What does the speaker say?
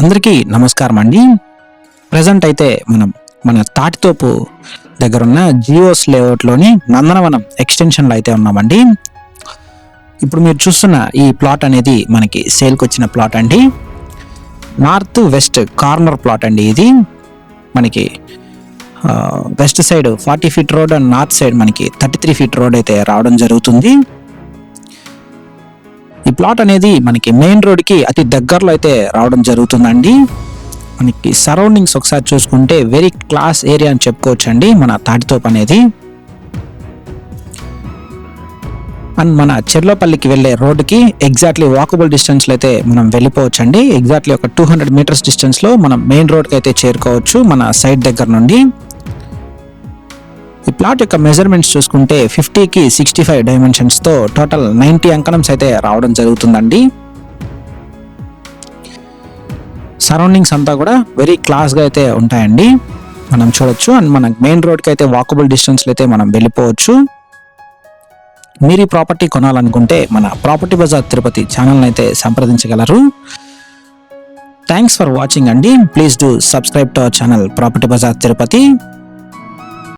అందరికీ నమస్కారం అండి. ప్రజెంట్ అయితే మనం మన తాటితోపు దగ్గర ఉన్న జియోస్ లేఅవుట్లోని నందనవనం ఎక్స్టెన్షన్లో అయితే ఉన్నామండి. ఇప్పుడు మీరు చూస్తున్న ఈ ప్లాట్ అనేది మనకి సేల్కి వచ్చిన ప్లాట్ అండి. నార్త్ వెస్ట్ కార్నర్ ప్లాట్ అండి. ఇది మనకి west side 40 feet road and north side మనకి 33 ఫీట్ రోడ్ అయితే రావడం జరుగుతుంది. ఈ ప్లాట్ అనేది మనకి మెయిన్ రోడ్కి అతి దగ్గరలో అయితే రావడం జరుగుతుందండి. మనకి సరౌండింగ్స్ ఒకసారి చూసుకుంటే వెరీ క్లాస్ ఏరియా అని చెప్పుకోవచ్చు అండి మన తాటితోపు అనేది. అండ్ మన చెర్లోపల్లికి వెళ్ళే రోడ్డుకి ఎగ్జాక్ట్లీ వాకబుల్ డిస్టెన్స్లో అయితే మనం వెళ్ళిపోవచ్చు అండి. ఎగ్జాక్ట్లీ ఒక 200 మీటర్స్ డిస్టెన్స్లో మనం మెయిన్ రోడ్కి అయితే చేరుకోవచ్చు మన సైడ్ దగ్గర నుండి. ఈ ప్లాట్ యొక్క మెజర్మెంట్స్ చూసుకుంటే 50కి 65 డైమెన్షన్స్తో టోటల్ 90 అంకణమ్స్ అయితే రావడం జరుగుతుందండి. సరౌండింగ్స్ అంతా కూడా వెరీ క్లాస్గా అయితే ఉంటాయండి, మనం చూడొచ్చు. అండ్ మన మెయిన్ రోడ్కి అయితే వాకబుల్ డిస్టెన్స్లో అయితే మనం వెళ్ళిపోవచ్చు. మీరు ఈ ప్రాపర్టీ కొనాలనుకుంటే మన ప్రాపర్టీ బజార్ తిరుపతి ఛానల్ని అయితే సంప్రదించగలరు. థ్యాంక్స్ ఫర్ వాచింగ్ అండి. Please do subscribe to our channel property bazaar Tirupati.